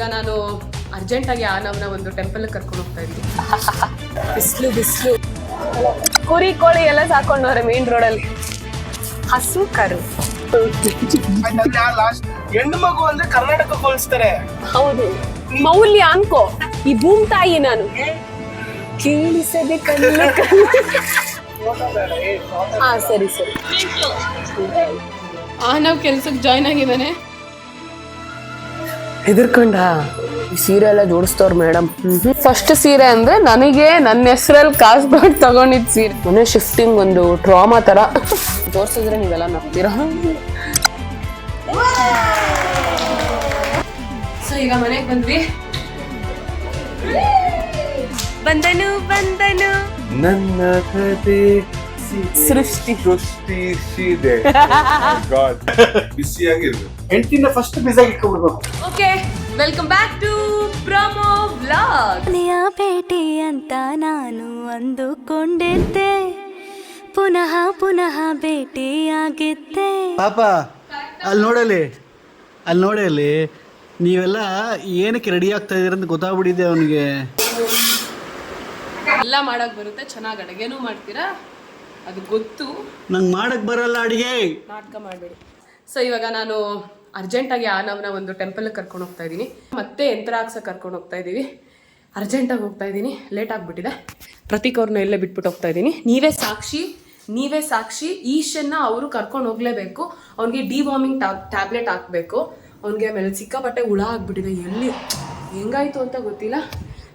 ಇವಾಗ ನಾನು ಅರ್ಜೆಂಟಾಗಿ ಆನವ್ನ ಒಂದು ಟೆಂಪಲ್ ಕರ್ಕೊಂಡು ಹೋಗ್ತಾ ಇದ್ದೀನಿ. ಬಿಸಿಲು ಕುರಿ ಕೋಳಿ ಎಲ್ಲ ಸಾಕೊಂಡವ್ರೆ ಮೇನ್ ರೋಡಲ್ಲಿ. ಹಸು ಕರು ಹೆಣ್ಣು ಮಗು ಅಂದ್ರೆ ಕರ್ನಾಟಕ ಹೋಲಿಸ್ತಾರೆ. ಹೌದು, ಮೌಲ್ಯ ಅನ್ಕೋ. ಈ ಭೂಮಿ ತಾಯಿ ನಾನು ಕೇಳಿಸದೆ ಕಣ್ಣು. ಹಾ ಸರಿ. ನಾವು ಕೆಲ್ಸಕ್ಕೆ ಜಾಯ್ನ್ ಆಗಿದ್ದಾನೆ. ಹೆದರ್ಕೊಂಡ ಈ ಸೀರೆ ಎಲ್ಲ ಜೋಡಿಸ್ತವ್ರ ಮೇಡಮ್. ಫಸ್ಟ್ ಸೀರೆ ಅಂದ್ರೆ ನನಗೆ ನನ್ನ ಹೆಸರಲ್ಲಿ ಕಾಸು ಕೊಟ್ಟು ತಗೊಂಡಿದ್ ಸೀರೆ. ಮನೆ ಶಿಫ್ಟಿಂಗ್ ಒಂದು ಟ್ರಾಮಾ ತರ ತೋರ್ಸಿದ್ರೆ ನೀವೆಲ್ಲ ನಗ್ತೀರ. ಸೊ ಈಗ ಮನೆಗೆ ಬಂದ್ವಿ. ಬಂದನು ನನ್ನ ಕತೆ ಸೃಷ್ಟಿ ಬಿಸಿಯಾಗಿರ್ಬೇಕು. ಹೆಂಡತಿನ ಫಸ್ಟ್ ಬಿಸಾಗಿ ಇಟ್ಕೊಂಡ್ಬಿಡ್ಬೇಕು. Okay, welcome back to promo vlog. ಭೇಟಿ ಅಂತ ನಾನು ಅಂದುಕೊಂಡಿದ್ದೆ, ಪುನಃ ಭೇಟಿಯಾಗಿದ್ದೆ. ಪಾಪ ಅಲ್ಲಿ ನೋಡಲಿ ನೀವೆಲ್ಲ ಏನಕ್ಕೆ ರೆಡಿ ಆಗ್ತಾ ಇದೀರ ಅಂತ ಗೊತ್ತಾಗ್ಬಿಟ್ಟಿದೆ ಅವನಿಗೆ. ಎಲ್ಲ ಮಾಡಕ್ ಬರುತ್ತೆ, ಚೆನ್ನಾಗಿ ಅಡುಗೆನೂ ಮಾಡ್ತೀರಾ, ಅದು ಗೊತ್ತು. ನಂಗೆ ಮಾಡಕ್ ಬರಲ್ಲ ಅಡಿಗೆ. ನಾಟಕ ಮಾಡಬೇಡಿ. ಸೊ ಇವಾಗ ನಾನು ಅರ್ಜೆಂಟಾಗಿ ಆನವ್ನ ಒಂದು ಟೆಂಪಲ್ ಕರ್ಕೊಂಡು ಹೋಗ್ತಾ ಇದ್ದೀನಿ. ಮತ್ತೆ ಯಂತ್ರ ಹಾಕ್ಸಕ್ಕೆ ಕರ್ಕೊಂಡು ಹೋಗ್ತಾ ಇದ್ದೀವಿ. ಅರ್ಜೆಂಟಾಗಿ ಹೋಗ್ತಾ ಇದ್ದೀನಿ, ಲೇಟ್ ಆಗಿಬಿಟ್ಟಿದೆ. ಪ್ರತೀಕ್ ಅವ್ರನ್ನ ಎಲ್ಲೇ ಬಿಟ್ಬಿಟ್ಟು ಹೋಗ್ತಾ ಇದ್ದೀನಿ. ನೀವೇ ಸಾಕ್ಷಿ. ಈಶನ್ನ ಅವರು ಕರ್ಕೊಂಡು ಹೋಗ್ಲೇಬೇಕು. ಅವ್ನಿಗೆ ಡಿವಾರ್ಮಿಂಗ್ ಟ್ಯಾಬ್ಲೆಟ್ ಹಾಕಬೇಕು. ಅವ್ನಿಗೆ ಆಮೇಲೆ ಸಿಕ್ಕಾಪಟ್ಟೆ ಹುಳ ಆಗ್ಬಿಟ್ಟಿದೆ. ಎಲ್ಲಿ ಹೆಂಗಾಯ್ತು ಅಂತ ಗೊತ್ತಿಲ್ಲ.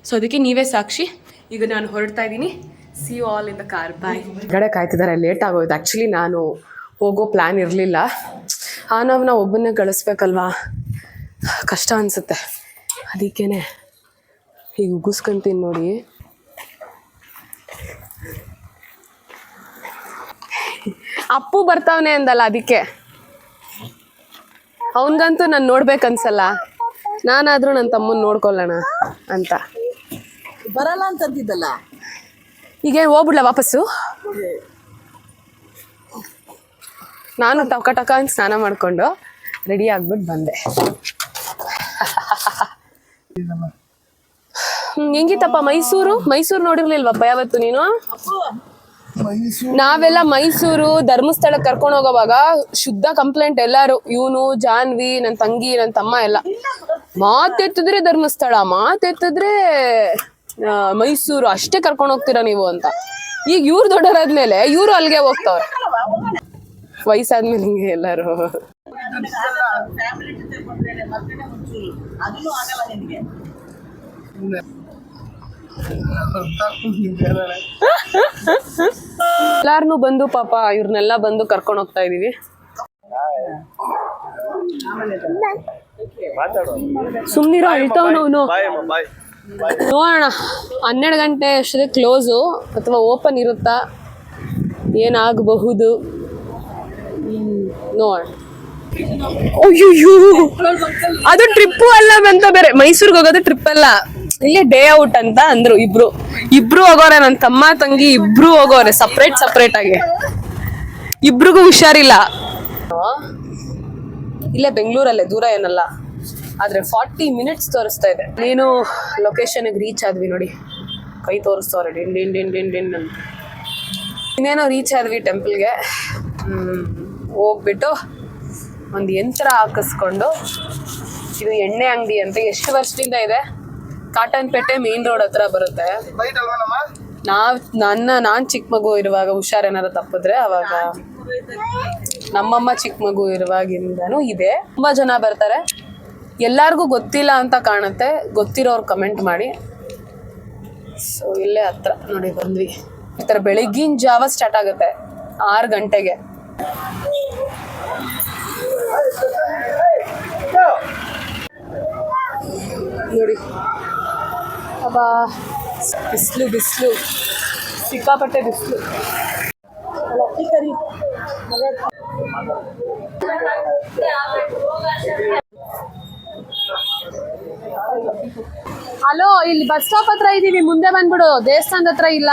ಸೊ ಅದಕ್ಕೆ ನೀವೇ ಸಾಕ್ಷಿ. ಈಗ ನಾನು ಹೊರಡ್ತಾ ಇದ್ದೀನಿ. See you all in the car, bye. ಹೊರಗಡೆ ಕಾಯ್ತಿದ್ದಾರೆ, ಲೇಟ್ ಆಗೋಯ್ತು. ಆ್ಯಕ್ಚುಲಿ ನಾನು ಹೋಗೋ ಪ್ಲ್ಯಾನ್ ಇರಲಿಲ್ಲ. ಆನವ್ನ ಒಬ್ಬನ್ನೇ ಕಳಿಸ್ಬೇಕಲ್ವಾ, ಕಷ್ಟ ಅನಿಸುತ್ತೆ. ಅದಕ್ಕೇ ಈಗ ಉಗಿಸ್ಕೊಂತೀನಿ ನೋಡಿ. ಅಪ್ಪು ಬರ್ತಾವನೆ ಅಂದಲ್ಲ, ಅದಕ್ಕೆ. ಅವನಿಗಂತೂ ನಾನು ನೋಡ್ಬೇಕನ್ಸಲ್ಲ. ನಾನಾದರೂ ನನ್ನ ತಮ್ಮನ ನೋಡ್ಕೊಳ್ಳೋಣ ಅಂತ. ಬರಲ್ಲ ಅಂತಂದಿದ್ದಲ್ಲ, ಈಗ ಹೋಗ್ಬಿಡ್ಲ ವಾಪಸ್ಸು? ನಾನು ಟಕ ಅಂತ ಸ್ನಾನ ಮಾಡಿಕೊಂಡು ರೆಡಿ ಆಗ್ಬಿಟ್ಟು ಬಂದೆ. ಹೆಂಗಿತ್ತಪ್ಪ ಮೈಸೂರು ನೋಡಿರ್ಲಿಲ್ವಪ್ಪ ಯಾವತ್ತು ನೀನು? ನಾವೆಲ್ಲ ಮೈಸೂರು ಧರ್ಮಸ್ಥಳಕ್ಕೆ ಕರ್ಕೊಂಡು ಹೋಗೋವಾಗ ಶುದ್ಧ ಕಂಪ್ಲೇಂಟ್ ಎಲ್ಲಾರು. ಇವನು, ಜಾನ್ವಿ, ನನ್ನ ತಂಗಿ, ನನ್ನ ತಮ್ಮ ಎಲ್ಲ ಮಾತೆತ್ತಿದ್ರೆ ಧರ್ಮಸ್ಥಳ, ಮಾತೆತ್ತಿದ್ರೆ ಮೈಸೂರು ಅಷ್ಟೇ ಕರ್ಕೊಂಡು ಹೋಗ್ತೀರಾ ನೀವು ಅಂತ. ಈಗ ಇವ್ರು ದೊಡ್ಡವರಾದ್ಮೇಲೆ ಇವ್ರು ಅಲ್ಲಿಗೆ ಹೋಗ್ತಾವ್ರೆ. ವಯಸ್ಸಾದ್ಮೇಲೆ ಹಿಂಗೆ ಎಲ್ಲಾರು. ಎಲ್ಲಾರ್ನು ಬಂದು ಪಾಪ ಇವ್ರನ್ನೆಲ್ಲ ಬಂದು ಕರ್ಕೊಂಡು ಹೋಗ್ತಾ ಇದೀವಿ. ಸುಮ್ನಿರೋ, ಅಳ್ತಾವನು ಅವನು. ನೋಡೋಣ 12 ಗಂಟೆ ಅಷ್ಟೇ ಕ್ಲೋಸು ಅಥವಾ ಓಪನ್ ಇರುತ್ತಾ, ಏನಾಗಬಹುದು ನೋಡ. ಅಯ್ಯೋ, ಅದು ಟ್ರಿಪ್ಪು ಅಲ್ಲ ಅಂತ ಬೇರೆ. ಮೈಸೂರಿಗೆ ಹೋಗೋದು ಟ್ರಿಪ್ ಅಲ್ಲ, ಇಲ್ಲೇ ಡೇ ಔಟ್ ಅಂತ ಅಂದ್ರು. ಇಬ್ರು ಹೋಗೋರೆ, ನನ್ನ ತಮ್ಮ ತಂಗಿ ಇಬ್ರು ಹೋಗೋರೆ ಸಪ್ರೇಟ್ ಆಗಿ. ಇಬ್ರಿಗೂ ಹುಷಾರಿಲ್ಲ. ಇಲ್ಲೇ ಬೆಂಗಳೂರಲ್ಲೇ, ದೂರ ಏನಲ್ಲ. ಆದ್ರೆ 40 ಮಿನಿಟ್ಸ್ ತೋರಿಸ್ತಾ ಇದೆ. ನೀನು ಲೊಕೇಶನ್ಗೆ ರೀಚ್ ಆದ್ವಿ ನೋಡಿ, ಕೈ ತೋರಿಸ್ತವ್ರೆ ಡಿನ್ ಅಂತ. ಇನ್ನೇನೋ ರೀಚ್ ಆದ್ವಿ ಟೆಂಪಲ್ಗೆ. ಹೋಗ್ಬಿಟ್ಟು ಒಂದು ಯಂತ್ರ ಹಾಕಿಸ್ಕೊಂಡು, ಇದು ಎಣ್ಣೆ ಅಂಗಡಿ ಅಂತ. ಎಷ್ಟು ವರ್ಷದಿಂದ ಇದೆ? ಕಾಟನ್ಪೇಟೆ ಮೇನ್ ರೋಡ್ ಹತ್ರ ಬರುತ್ತೆ. ನಾನು ಚಿಕ್ಕ ಮಗು ಇರುವಾಗ ಹುಷಾರೇನಾರು ತಪ್ಪಿದ್ರೆ ಅವಾಗ, ನಮ್ಮಮ್ಮ ಚಿಕ್ಕ ಮಗು ಇರುವಾಗಿಂದನೂ ಇದೆ. ತುಂಬ ಜನ ಬರ್ತಾರೆ. ಎಲ್ಲಾರ್ಗೂ ಗೊತ್ತಿಲ್ಲ ಅಂತ ಕಾಣುತ್ತೆ, ಗೊತ್ತಿರೋರು ಕಮೆಂಟ್ ಮಾಡಿ. ಸೊ ಇಲ್ಲೇ ಹತ್ರ ನೋಡಿ ಬಂದ್ವಿ. ಈ ಥರ ಬೆಳಗ್ಗಿನ ಜಾವ ಸ್ಟಾರ್ಟ್ ಆಗುತ್ತೆ 6 ಗಂಟೆಗೆ. ನೋಡಿ ಅಬ್ಬಾ, ಬಿಸಿಲು ಸಿಕ್ಕಾಪಟ್ಟೆ ಬಿಸಿಲು. ಹಲೋ, ಇಲ್ಲಿ ಬಸ್ ಸ್ಟಾಪ್ ಹತ್ರ ಇದೀವಿ, ಮುಂದೆ ಬಂದ್ಬಿಡು. ದೇವಸ್ಥಾನದ ಹತ್ರ ಇಲ್ಲ.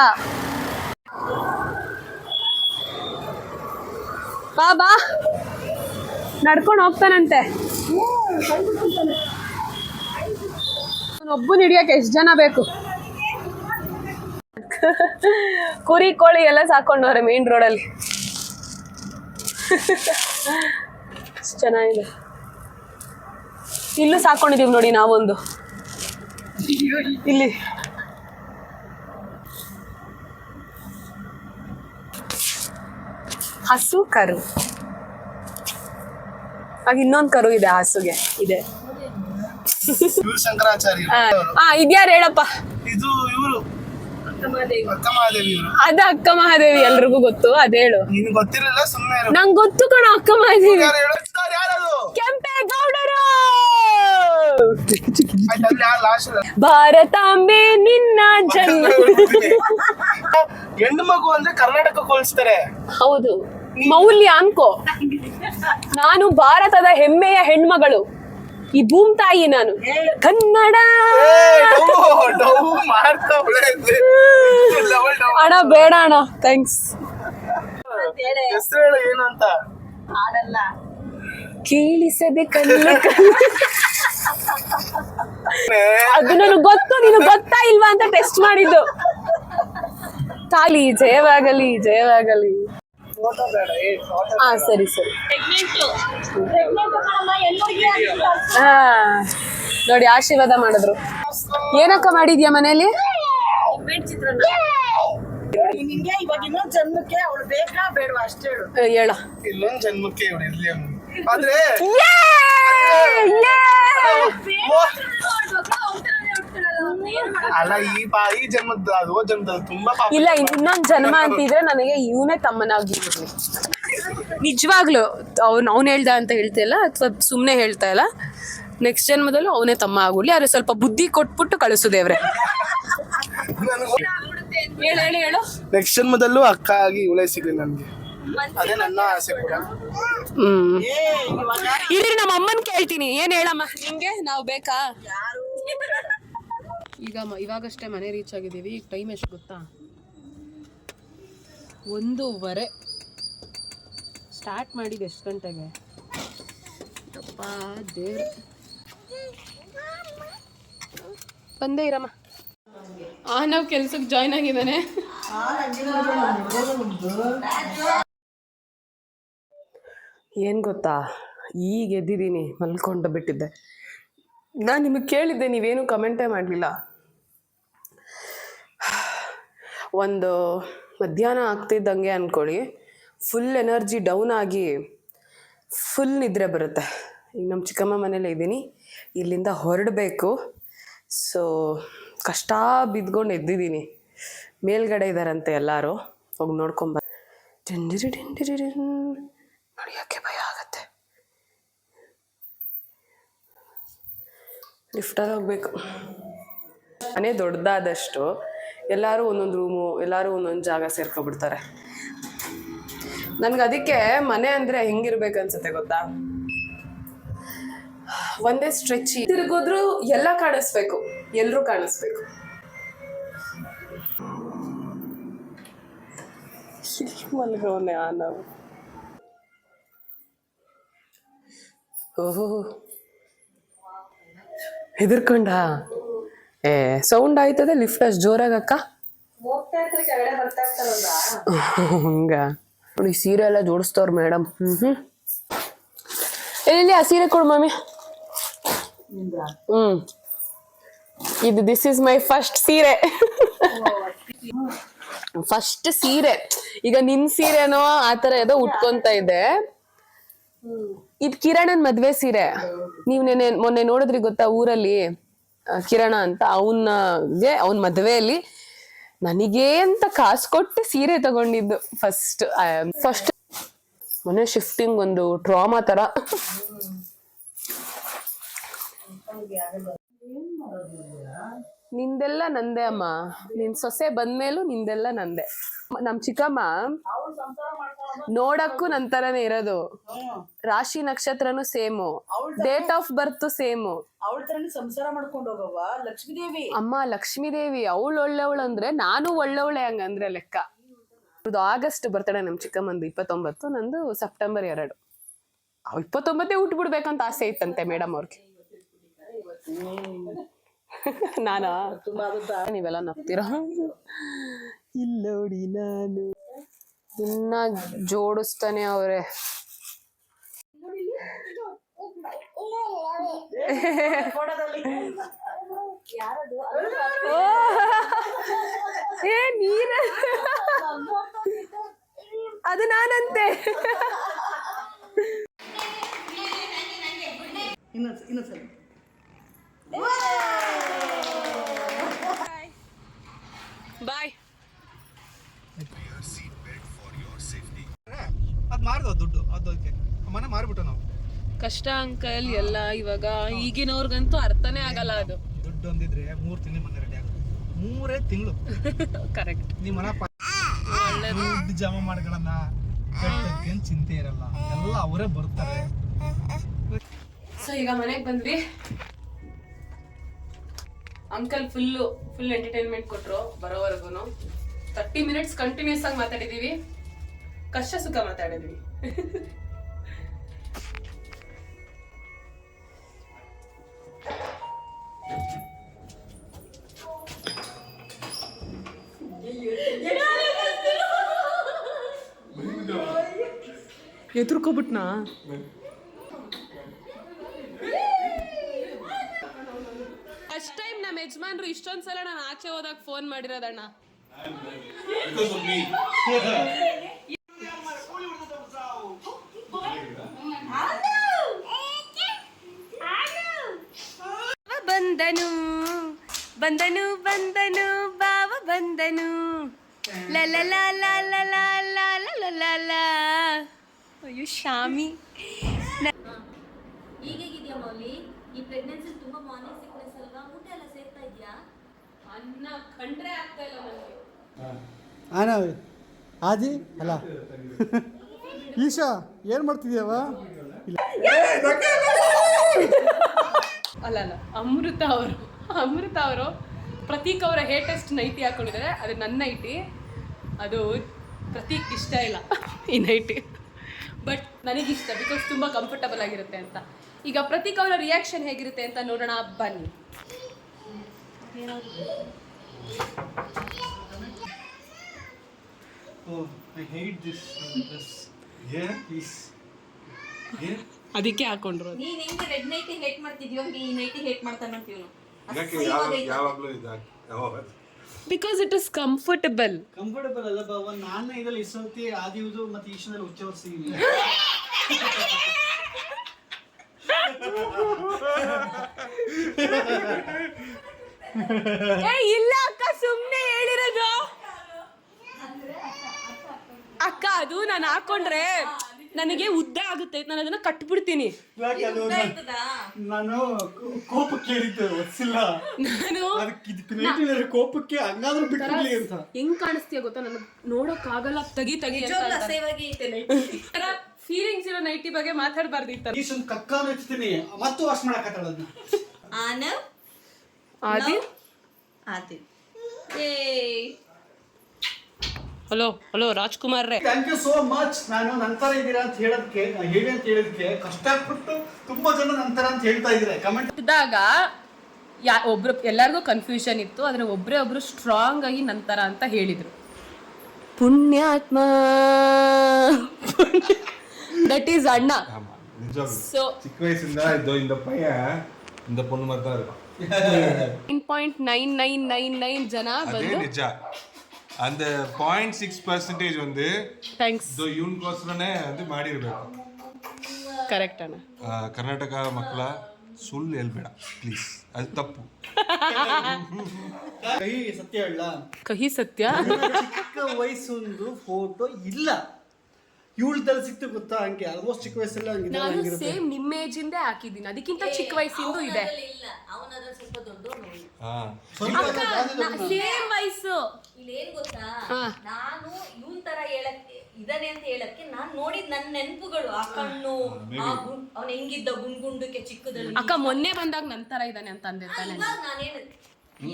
ಬಾ ನಡ್ಕೊಂಡು ಹೋಗ್ತಾನಂತೆ. ಒಬ್ಬನ ಹಿಡಿಯಕ್ಕೆ ಎಷ್ಟು ಜನ ಬೇಕು? ಕುರಿ ಕೋಳಿ ಎಲ್ಲ ಸಾಕೊಂಡವ್ರೆ ಮೇನ್ ರೋಡಲ್ಲಿ. ಚೆನ್ನಾಗಿದೆ. ಇಲ್ಲೂ ಸಾಕೊಂಡಿದೀವಿ ನೋಡಿ ನಾವೊಂದು. ಇಲ್ಲಿ ಹಸು ಕರು ಆಗ ಇನ್ನೊಂದು ಕರು ಇದೆ ಹಸುಗೆ ಇದೆ. ಶಂಕರಾಚಾರ್ಯ ಇದ್ಯಾರು ಹೇಳಪ್ಪ? ಇದು ಇವರು ಅಕ್ಕ ಮಹಾದೇವಿ ಇವರು. ಅದ ಅಕ್ಕ ಮಹಾದೇವಿ ಎಲ್ರಿಗೂ ಗೊತ್ತು, ಅದೇಳು. ನಿನ್ಗೆ ಗೊತ್ತಿರಲಿಲ್ಲ, ಸುಮ್ಮನೆ ನಂಗೆ ಗೊತ್ತು ಕಣ ಅಕ್ಕ ಮಹಾದೇವಿ. ಯಾರದು? ಕೆಂಪೇಗೌಡರು. ಲಾಸ್ಟ್ ಭಾರತಾಂಬೆ ನಿನ್ನ ಜನ್ಮ. ಹೆಣ್ಣು ಮಗು ಅಂದ್ರೆ ಕರ್ನಾಟಕ ಹೋಲಿಸ್ತಾರೆ. ಹೌದು, ಮೌಲ್ಯ ಅನ್ಕೋ. ನಾನು ಭಾರತದ ಹೆಮ್ಮೆಯ ಹೆಣ್ಮಗಳು, ಈ ಭೂಮ್ ತಾಯಿ ನಾನು. ಕನ್ನಡ. ಅಣ್ಣ ಬೇಡ ಅಣ್ಣ, ಥ್ಯಾಂಕ್ಸ್. ಹೆಸರು ಏನು ಅಂತ ಆಡಲ್ಲ. ಕೇಳಿಸದೆ ಕಲ್ಲು. ಅದು ನನಗೆ ಗೊತ್ತು, ನೀನು ಗೊತ್ತಾ ಇಲ್ವಾ ಅಂತ ಟೆಸ್ಟ್ ಮಾಡಿದ್ದು. ತಾಲಿ ಜಯವಾಗಲಿ, ಜಯವಾಗಲಿ. ಹಾ ಸರಿ ಸರಿ. ನೋಡಿ ಆಶೀರ್ವಾದ ಮಾಡಿದ್ರು. ಏನಕ್ಕ ಮಾಡಿದ್ಯಾ ಮನೇಲಿ? ನಿಂಗೆ ಇವಾಗ ಇನ್ನೊಂದ್ ಜನ್ಮಕ್ಕೆ ಅವಳು ಬೇಕಾ ಬೇಡವಾ ಅಷ್ಟೇ ಹೇಳು. ಹೇಳ. ಇಲ್ಲೊಂದ್ ಜನ್ಮಕ್ಕೆ ಇವ್ರು ಇರ್ಲಿ ಆದ್ರೆ ಅಲ್ಲ ಈ ಜನ್ಮದ ಅದು ಜನ್ಮದ ತುಂಬಾ ಪಾಪ. ಇಲ್ಲ, ಇನ್ನೊಂದ್ ಜನ್ಮ ಅಂತಿದ್ರೆ ನನಗೆ ಇವನೇ ತಮ್ಮನಾಗಿರ್ಲಿ. ನಿಜವಾಗ್ಲು ಅವ್ನು ಹೇಳ್ದ ಅಂತ ಹೇಳ್ತಿಲ್ಲ ಅಥವಾ ಸುಮ್ಮನೆ ಹೇಳ್ತಾ ಇಲ್ಲ. ನೆಕ್ಸ್ಟ್ ಜನ್ಮದಲ್ಲೂ ಅವನೇ ತಮ್ಮ ಆಗ್ಬಿಡ್ಲಿ, ಆದ್ರೆ ಸ್ವಲ್ಪ ಬುದ್ಧಿ ಕೊಟ್ಬಿಟ್ಟು ಕಳಿಸು ದೇವ್ರೆ. ಹೇಳು ಹೇಳು. ನೆಕ್ಸ್ಟ್ ಜನ್ಮದಲ್ಲೂ ಅಕ್ಕ ಆಗಿ ಇವಳೇ ಸಿಗ್ಲಿ ನನ್ಗೆ, ಅದೇ ನನ್ನ ಆಸೆ ಕೂಡ. ಇಲ್ಲಿ ನಮ್ಮ ಅಮ್ಮನ್ ಕೇಳ್ತೀನಿ. ಏನ್ ಹೇಳಮ್ಮ ನಿಂಗೆ, ನಾವು ಬೇಕಾ? ಈಗ ಇವಾಗಷ್ಟೇ ಮನೆ ರೀಚ್ ಆಗಿದ್ದೀವಿ. ಈಗ ಟೈಮ್ ಎಷ್ಟು ಗೊತ್ತಾ? 1:15. ಸ್ಟಾರ್ಟ್ ಮಾಡಿದ್ದು ಎಷ್ಟು ಗಂಟೆಗೆ? ಅಪ್ಪ ದೇವ್ರೆ. ಬಂದೇ ಇರಮ್ಮ. ನಾವು ಕೆಲ್ಸಕ್ಕೆ ಜಾಯ್ನ್ ಆಗಿದ್ದಾನೆ. ಏನು ಗೊತ್ತಾ, ಈಗ ಎದ್ದಿದ್ದೀನಿ, ಮಲ್ಕೊಂಡು ಬಿಟ್ಟಿದ್ದೆ. ನಾನು ನಿಮಗೆ ಕೇಳಿದ್ದೆ, ನೀವೇನು ಕಮೆಂಟೇ ಮಾಡಲಿಲ್ಲ. ಒಂದು ಮಧ್ಯಾಹ್ನ ಆಗ್ತಿದ್ದಂಗೆ ಅಂದ್ಕೊಳ್ಳಿ, ಫುಲ್ ಎನರ್ಜಿ ಡೌನ್ ಆಗಿ ಫುಲ್ ನಿದ್ರೆ ಬರುತ್ತೆ. ಈಗ ನಮ್ಮ ಚಿಕ್ಕಮ್ಮ ಮನೇಲೇ ಇದ್ದೀನಿ, ಇಲ್ಲಿಂದ ಹೊರಡಬೇಕು. ಸೊ ಕಷ್ಟ ಬಿದ್ಕೊಂಡು ಎದ್ದಿದ್ದೀನಿ. ಮೇಲ್ಗಡೆ ಇದ್ದಾರಂತೆ ಎಲ್ಲರೂ, ಹೋಗಿ ನೋಡ್ಕೊಂಬ. ನಡೆಯೋಕ್ಕೆ ಭಯ ಆಗತ್ತೆ. ಲಿಫ್ಟಲ್ಲಿ ಹೋಗ್ಬೇಕು. ಮನೆ ದೊಡ್ಡದಾದಷ್ಟು ಎಲ್ಲರೂ ಒಂದೊಂದು ರೂಮು, ಎಲ್ಲರೂ ಒಂದೊಂದು ಜಾಗ ಸೇರ್ಕೊಬಿಡ್ತಾರೆ. ನನಗೆ ಅದಕ್ಕೆ ಮನೆ ಅಂದರೆ ಹೆಂಗಿರ್ಬೇಕು ಅನ್ಸುತ್ತೆ ಗೊತ್ತಾ? ಒಂದೇ ಸ್ಟ್ರೆಚ್ ತಿರುಗಿದ್ರು ಎಲ್ಲ ಕಾಣಿಸ್ಬೇಕು, ಎಲ್ಲರೂ ಕಾಣಿಸ್ಬೇಕು. ಮಲ್ಗವನೆ ನಾವು. ಓಹೋ, ಹೆದರ್ಕೊಂಡ? ಸೌಂಡ್ ಆಯ್ತದೆ ಲಿಫ್ಟ್ ಅಷ್ಟು ಜೋರಾಗಕ್ಕ. ಹಂಗ ನೋಡಿ, ಸೀರೆ ಎಲ್ಲ ಜೋಡಿಸ್ತವ್ರು ಮೇಡಮ್. ಎಲ್ಲಿ ಆ ಸೀರೆ ಕೊಡು ಮಮ್ಮಿ. ಇದು ದಿಸ್ ಇಸ್ ಮೈ ಫಸ್ಟ್ ಸೀರೆ. ಫಸ್ಟ್ ಸೀರೆ. ಈಗ ನಿನ್ ಸೀರೆನೋ ಆತರ ಏನೋ ಉಟ್ಕೊಂತ ಇದ್ದೆ. ಇದು ಕಿರಣನ್ ಮದ್ವೆ ಸೀರೆ. ನೀವ್ ಮೊನ್ನೆ ನೋಡಿದ್ರಿ ಗೊತ್ತಾ ಊರಲ್ಲಿ, ಕಿರಣ ಅಂತ. ಅವನ್ ಮದ್ವೆಯಲ್ಲಿ ನನಗೇ ಅಂತ ಕಾಸು ಕೊಟ್ಟು ಸೀರೆ ತಗೊಂಡಿದ್ದು ಫಸ್ಟ್. ಮನೆ ಶಿಫ್ಟಿಂಗ್ ಒಂದು ಟ್ರಾಮಾ ತರ. ನಿಂದೆಲ್ಲ ನಂದೆ ಅಮ್ಮ. ನಿನ್ ಸೊಸೆ ಬಂದ್ಮೇಲೂ ನಿಂದೆಲ್ಲ ನಂದೆ. ನಮ್ ಚಿಕ್ಕಮ್ಮ ನೋಡಕ್ಕೂ ನಂತರನೇ ಇರೋದು. ರಾಶಿ ನಕ್ಷತ್ರನು same, date of birth same. ಅವಳ ತರ ಸಂಸಾರ ಮಾಡ್ಕೊಂಡು ಹೋಗವ್ವ ಲಕ್ಷ್ಮೀದೇವಿ. ಅಮ್ಮ ಲಕ್ಷ್ಮೀದೇವಿ ಅವಳು ಒಳ್ಳೆವಳು ಅಂದ್ರೆ ನಾನು ಒಳ್ಳೆವಳೆ ಹಂಗಂದ್ರೆ ಲೆಕ್ಕ. ಆಗಸ್ಟ್ ಬರ್ತಡೆ ನಮ್ ಚಿಕ್ಕಮ್ಮಂದು 29, ನಂದು ಸೆಪ್ಟೆಂಬರ್ 2. 29 ಹುಟ್ಟು ಬಿಡ್ಬೇಕಂತ ಆಸೆ ಇತ್ತಂತೆ ಮೇಡಮ್ ಅವ್ರಿಗೆ. ನಾನಾ ನೀವೆಲ್ಲ ನಗ್ತೀರಾ ಇಲ್ಲ ನೋಡಿ ನಾನು ಇನ್ನ ಜೋಡಿಸ್ತಾನೆ ಅವ್ರೆ ಏ ನೀರ ಅದು ನಾನಂತೆ ಇನ್ನೊಂದ್ಸರಿ ಬಾಯ್ ಅದು ಮಾರ್ದು ದುಡ್ಡು ಅದಕ್ಕೆ ಮನೆ ಮಾರ್ಬಿಟ್ಟು ನಾವು ಕಷ್ಟ ಅಂಕಲ್ ಎಲ್ಲ ಇವಾಗ ಈಗಿನವ್ರಿಗಂತೂ ಅರ್ಥನೇ ಆಗಲ್ಲ ಅದು ದುಡ್ಡು ಒಂದಿದ್ರೆ 3 ತಿಂಗಳು ಮನೆ ರೆಡಿ ಆಗುತ್ತೆ 3 ತಿಂಗಳು ಕರೆಕ್ಟ್ ನಿಮ್ಮ ಮನೆ ದುಡ್ಡು ಜಮಾ ಮಾಡ್ಗಳನ್ನ ಕಟ್ಟೋಕೆ ಚಿಂತೆ ಇರಲ್ಲ ಎಲ್ಲ ಅವರೇ ಬರ್ತಾರೆ. ಸೊ ಈಗ ಮನೆಗೆ ಬಂದ್ವಿ ಅಂಕಲ್ ಫುಲ್ ಎಂಟರ್ಟೈನ್ಮೆಂಟ್ ಕೊಟ್ರು ಬರೋವರೆಗೂ 30 ಮಿನಿಟ್ಸ್ ಕಂಟಿನ್ಯೂಸ್ ಆಗಿ ಮಾತಾಡಿದೀವಿ ಕಷ್ಟ ಸುಖ ಮಾತಾಡಿದ್ವಿ ಎದುರ್ಕೊಬಿಟ್ನಾ ಫಸ್ಟ್ ಟೈಮ್ ನಮ್ಮ ಯಜಮಾನ್ರು ಇಷ್ಟೊಂದ್ಸಲ ನಾನು ಆಚೆ ಹೋದಾಗ ಫೋನ್ ಮಾಡಿರೋದಣ್ಣ ಬಂದನು ಬಂದನು ಬಂದನು ಬಾವ ಬಂದನು ಲಲಲಲಲಲಲಲಲಲಲ ಅಯ್ಯೋ ಶಾಮಿ ಈಗೇಗಿದ್ಯಾ ಮೌಲಿ ಈ ಪ್ರೆಗ್ನೆನ್ಸಿ ತುಂಬಾ ಮಾರ್ನಿಂಗ್ ಸಿಕ್ನೆಸ್ ಅಲ್ವಾ ಊಟ ಎಲ್ಲ ಸೇರ್ತಾ ಇದೆಯಾ ಅನ್ನ ಕಂಡ್ರೆ ಆಗ್ತಾ ಇಲ್ಲ ನನಗೆ ಆನಾ ಆದಿ ಅಲ್ಲ ಈಶಾ ಏನು ಮಾಡ್ತಿದ್ಯಾವ ಅಲ್ಲ ಅಮೃತ ಅವರು ಪ್ರತೀಕ್ ಅವರ ಹೇಟೆಸ್ಟ್ ನೈಟಿ ಹಾಕೊಂಡಿದ್ದಾರೆ ಅದು ನನ್ನ ನೈಟಿ ಅದು ಪ್ರತೀಕ್ ಇಷ್ಟ ಇಲ್ಲ ಈ ನೈಟಿ ಬಟ್ ನನಗಿಷ್ಟ ಬಿಕಾಸ್ ತುಂಬ ಕಂಫರ್ಟಬಲ್ ಆಗಿರುತ್ತೆ ಅಂತ ಈಗ ಪ್ರತೀಕ್ ಅವರ ರಿಯಾಕ್ಷನ್ ಹೇಗಿರುತ್ತೆ ಅಂತ ನೋಡೋಣ ಬನ್ನಿ I hate this dress. Yeah, please. Yeah. ಅದಕ್ಕೆ ಹಾಕೊಂಡ್ರು ನೀನ್ ಹೆಂಗೆ ರೆಡ್ ನೈಟಿ ಹೇಟ್ ಮಾಡ್ತಿದ್ಯೋ ಹಂಗೆ ಈ ನೈಟಿ ಹೇಟ್ ಮಾಡ್ತಾನಂತೀವಿ ಯಾವಾಗ್ಲೂ ಇದಾಗಿ because it is comfortable comfortable ಅಲ್ಲ ಬಾವ ನಾನು ಇದ್ರಲ್ಲಿ ಇಸೋತಿ ಆದಿವುದು ಮತ್ತೆ ಈಶನಲ್ಲಿ ಉಚ್ಚವರ್ಸಿದ್ದೀನಿ ಇಲ್ಲ ಅಕ್ಕ ಸುಮ್ಮನೆ ಹೇಳಿರೋದು ಅಕ್ಕ ಅದು ನಾನು ಹಾಕೊಂಡ್ರೆ ನನಗೆ ಉದ್ದ ಆಗುತ್ತೆ ನಾನು ಅದನ್ನ ಕಟ್ಬಿಡ್ತೀನಿ ನಾನು ಕೋಪಕ್ಕೆ ಹೇಳಿದ್ದೆ ಒತ್ಸಿಲ್ಲ ನಾನು ಅದಕ್ಕೆ ಕೋಪಕ್ಕೆ ಹಂಗಾದ್ರೂ ಬಿಟ್ಟಿರ್ಲಿ ಅಂತ ಹೆಂಗ್ ಕಾಣಿಸ್ತೀಯ ಗೊತ್ತಾ ನನಗೆ ನೋಡಕ್ ಆಗಲ್ಲ ತಗಿ ಅಸಹ್ಯವಾಗಿ ಐತೆ ಫೀಲಿಂಗ್ಸ್ ಇರೋ ನೈಟಿ ಬಗ್ಗೆ ಮಾತಾಡಬಾರ್ದಿತ್ತ ಈಶನ್ ಕಕ್ಕಾನು ಇರ್ತೀನಿ ಮತ್ತು ವಾಶ್ ಮಾಡಕತ್ತಾಳದ್ನ ಆನವ್ ಆದಿ ಆದಿ ಹಲೋ ರಾಜ್ಕುಮಾರ್ ರೇ ಥ್ಯಾಂಕ್ ಯು ಸೋ ಮಚ್ ನಾನು ನಂತರ ಇದ್ದೀರಾ ಅಂತ ಹೇಳಿದಕ್ಕೆ ಕಷ್ಟಪಟ್ಟು ತುಂಬಾ ಜನ ನಂತರ ಅಂತ ಹೇಳ್ತಾ ಇದ್ದಾರೆ ಕಮೆಂಟ್ ಇದ್ದಾಗ ಒಬ್ರು ಎಲ್ಲರಿಗೂ ಕನ್ಫ್ಯೂಷನ್ ಇತ್ತು ಆದ್ರೆ ಒಬ್ರು ಸ್ಟ್ರಾಂಗ್ ಆಗಿ ನಂತರ ಅಂತ ಹೇಳಿದ್ರು ಪುಣ್ಯಾತ್ಮ ದಟ್ ಈಸ್ ಅಣ್ಣ ಸೊ ಚಿಕ್ಕ ವಯಸ್ಸಿಂದ இந்த பையன் இந்த பொண்ணு மாதிரி தான் இருக்கும் 9.9999 ಜನ அதே ಬಂದು நிஜ அந்த 0.6% வந்து ಥ್ಯಾಂಕ್ಸ್ ಇದು ಇವನ್ಗೋಸ್ಕರನೇ ಅದು ಮಾಡಿರ್ಬೇಕು ಕರೆಕ್ಟ್ ಅಣ್ಣ ಕರ್ನಾಟಕ ಮಕ್ಕಳ ಸುಳ್ಳು ಹೇಳ್ಬೇಡ ಪ್ಲೀಸ್ ಅದು ತಪ್ಪು ಸತ್ಯ ಹೇಳ ಕಹಿ ಸತ್ಯ ಚಿಕ್ಕ ವಯಸ್ಸೊಂದು ಫೋಟೋ ಇಲ್ಲ ಇವಳ್ದಲ್ಲಿ ಸಿಕ್ತು ಗೊತ್ತಾ ಹಂಗೆ ಆಲ್ಮೋಸ್ಟ್ ಚಿಕ್ಕ ವಯಸ್ಸೆಲ್ಲ ನಾನು ಸೇಮ್ ನಿಮ್ಮ ಏಜ್ ಇಂದೇ ಹಾಕಿದ್ದೀನಿ ಅದಕ್ಕಿಂತ ಚಿಕ್ಕ ವಯಸ್ಸಿಂದು ಇದೆ ಇಲ್ಲ ಅವನದ್ರ ಸ್ವಲ್ಪ ದೊಡ್ಡವನು ಹಾ ಸೇಮ್ ವಯಸ್ಸು ಇಲ್ಲಿ ಏನ್ ಗೊತ್ತಾ ನಾನು ಇವನ್ ತರ ಹೇಳಕ್ಕೆ ಇದನೆ ಅಂತ ಹೇಳಕ್ಕೆ ನಾನ್ ನೋಡಿದ್ ನನ್ನ ನೆನಪುಗಳು ಆ ಕಣ್ಣು ಅವ್ನ ಹೆಂಗಿದ್ದ ಗುಂಡ್ಗುಂಡಕ್ಕೆ ಚಿಕ್ಕದಲ್ಲಿ ಅಕ್ಕ ಮೊನ್ನೆ ಬಂದಾಗ ನಂತರ ಇದ್ದಾನೆ ಅಂತ ಅಂದಿರ್ತಾನೆ ಇವಾಗ ನಾನೇನು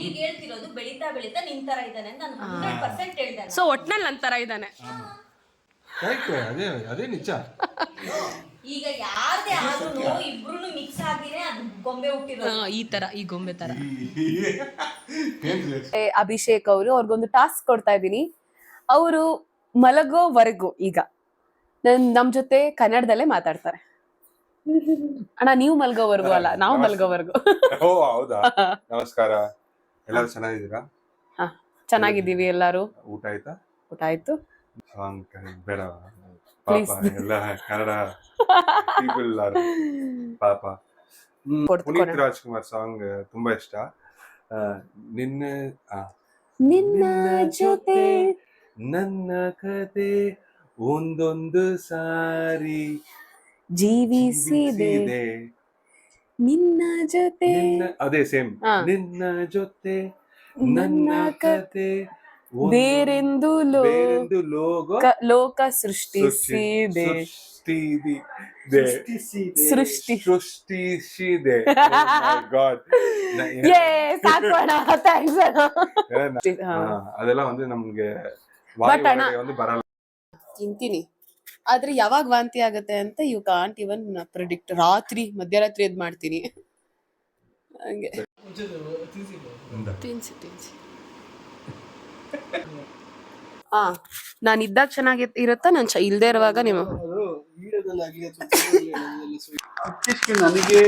ಈಗ ಹೇಳ್ತಿರೋದು ಬೆಳೀತಾ ಬೆಳೀತಾ ನಿನ್ ತರ ಇದ್ದಾನೆ ಅಂತ ನಾನು 100% ಹೇಳ್ದೆ ಸೊ ಒಟ್ನಲ್ಲಿ ನಂತರ ಇದ್ದಾನೆ ಕರೆಕ್ಟ್ ಅದೇ ನಿಜ ಈಗ ಯಾರದೇ ಆದ್ರೂ ಇಬ್ರು ಮಿಕ್ಸ್ ಆಗಿನೇ ಅದು ಗೊಂಬೆ ಹುಟ್ಟಿರೋದು. ಈ ತರ ಈ ಗೊಂಬೆ ತರ. ಅಭಿಷೇಕ್ ಅವರು ಅವ್ರಿಗೊಂದು ಟಾಸ್ಕ್ ಕೊಡ್ತಾ ಇದ್ದೀನಿ. ಅವರು ಮಲಗೋವರೆಗೂ ಈಗ ನಮ್ ಜೊತೆ ಕನ್ನಡದಲ್ಲೇ ಮಾತಾಡ್ತಾರೆ. ಅಣ್ಣ ನೀವು ಮಲ್ಗೋವರೆಗೂ ಅಲ್ಲ, ನಾವು ಮಲ್ಗೋವರೆಗೂ. ಓ ಹೌದಾ, ನಮಸ್ಕಾರ. ಎಲ್ಲರೂ ಚೆನ್ನಾಗಿದ್ದೀರಾ? ಹಾ ಚೆನ್ನಾಗಿದ್ದೀವಿ ಎಲ್ಲಾರು. ಊಟ ಆಯ್ತಾ? ಊಟ ಆಯ್ತು. ಸಾಂಗ್ ಬೇಡ ಪಾಪ, ಎಲ್ಲ ಕನ್ನಡ ಪೀಪಲ್ ಪಾಪ. ಪುನೀತ್ ರಾಜ್ಕುಮಾರ್ ಸಾಂಗ್ ತುಂಬಾ ಇಷ್ಟ. ನಿನ್ನ ಜೊತೆ ನನ್ನ ಕತೆ ಒಂದೊಂದು ಸಾರಿ ಜೀವಿಸಿದೆ ನಿನ್ನ ಜೊತೆ. ಅದೇ ಸೇಮ್. ನಿನ್ನ ಜೊತೆ ನನ್ನ ಕತೆ ಬೇರೆಂದು ಲೋಕ ಸೃಷ್ಟಿಸಿದೆ. ಸೃಷ್ಟಿಸಿದೆ. ಅದೆಲ್ಲ ಒಂದು ನಮ್ಗೆ ಒಂದು ಬರಲ್ಲ. ತಿಂತೀನಿ ಆದ್ರೆ ಯಾವಾಗ ವಾಂತಿ ಆಗತ್ತೆ ಅಂತ ಯು ಕಾಂಟ್ ಇವನ್ ಪ್ರಿಡಿಕ್ಟ್. ಮಧ್ಯರಾತ್ರಿ ಎದ್ ಮಾಡ್ತೀನಿ ಹಂಗೆ. ತಿನ್ಸಿ ನಾನು ಇದ್ದಾಗ ಚೆನ್ನಾಗಿ ಇರುತ್ತಾ, ನಾನು ಇಲ್ದೇ ಇರುವಾಗ ನೀವು ನನಗೆ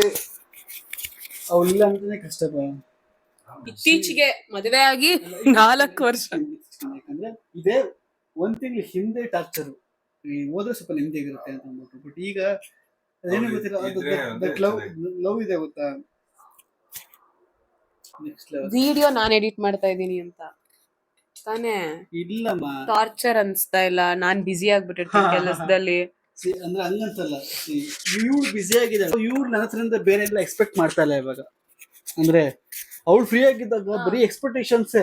ಅವಳಿಲ್ಲ ಅಂತಾನೆ ಕಷ್ಟ. ಇತ್ತೀಚೆಗೆ ಮದುವೆ ಆಗಿ 4 ವರ್ಷ. ಯಾಕಂದ್ರೆ ಇದೇ ಒಂದ್ ತಿಂಗಳು ಹಿಂದೆ ಟಾರ್ಚರ್, ಹೋದ್ರೆ ಸ್ವಲ್ಪ ನೆಮ್ಮದಿಯಾಗಿರುತ್ತೆ ಅಂತ ಅಂದ್ಬಿಟ್ಟು. ಬಟ್ ಈಗ ಅದೇನು ಗೊತ್ತಿಲ್ಲ, ಲವ್ ಇದೆ ಗೊತ್ತಾ. ವಿಡಿಯೋ ನಾನು ಎಡಿಟ್ ಮಾಡ್ತಾ ಇದ್ದೀನಿ ಅಂತ ತಾನೇ. ಇಲ್ಲಮ್ಮ, ಟಾರ್ಚರ್ ಅನ್ಸ್ತಾ ಇಲ್ಲ, ನಾನ್ ಬಿಸಿ ಆಗ್ಬಿಟ್ಟಿರ್ತೀನಿ ಕೆಲಸದಲ್ಲಿ. ಅಂದ್ರೆ ಹಂಗಂತಲ್ಲ, ಇವ್ಳು ಬಿಸಿ ಆಗಿದೆ, ಇವ್ಳು ನನ್ನ ಹತ್ರದಿಂದ ಬೇರೆ ಎಲ್ಲ ಎಕ್ಸ್ಪೆಕ್ಟ್ ಮಾಡ್ತಾ ಇಲ್ಲ ಇವಾಗ. ಅಂದ್ರೆ ಅವ್ಳು ಫ್ರೀ ಆಗಿದ್ದಾಗ ಬರೀ ಎಕ್ಸ್ಪೆಕ್ಟೇಷನ್ಸ್.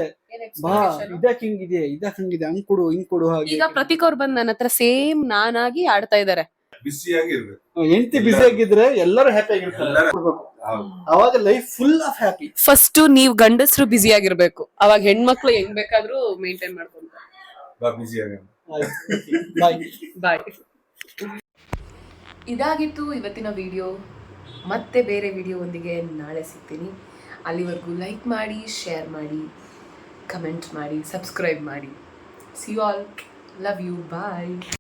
ಬಾ ಇದಕ್ ಹಿಂಗಿದೆ, ಇದಕ್ ಹಂಗಿದೆ, ಹಂಗ್ ಕೊಡು ಹಿಂಗ್ ಕೊಡು ಹಾಗೆ. ಈಗ ಪ್ರತೀಕ್ ಅವ್ರು ಬಂದ್ ನನ್ನ ಹತ್ರ ಸೇಮ್ ನಾನಾಗಿ ಆಡ್ತಾ ಇದಾರೆ. ಹೆಂಡತಿ ಬಿಸಿ ಆಗಿದ್ರೆ ಎಲ್ಲರೂ ಹ್ಯಾಪಿ ಆಗಿರ್ತಾರೆ, ಅವಾಗ life full of happy. First ನೀವ್ ಗಂಡಸರು ಬಿಸಿ ಆಗಿರ್ಬೇಕು, ಅವಾಗ ಹೆಣ್ಮಕ್ಳು ಹೆಂಗ್ ಬೇಕಾದ್ರೂ ಮೇಂಟೈನ್ ಮಾಡ್ಕೊಂತಾರೆ. ಬಾಯ್. ಇದಾಗಿತ್ತು ಇವತ್ತಿನ ವಿಡಿಯೋ. ಮತ್ತೆ ಬೇರೆ ವಿಡಿಯೋ ಒಂದಿಗೆ ನಾಳೆ ಸಿಗ್ತೀನಿ. ಅಲ್ಲಿವರೆಗೂ ಲೈಕ್ ಮಾಡಿ, ಶೇರ್ ಮಾಡಿ, ಕಮೆಂಟ್ ಮಾಡಿ, ಸಬ್ಸ್ಕ್ರೈಬ್ ಮಾಡಿ. See you all. Love you. Bye.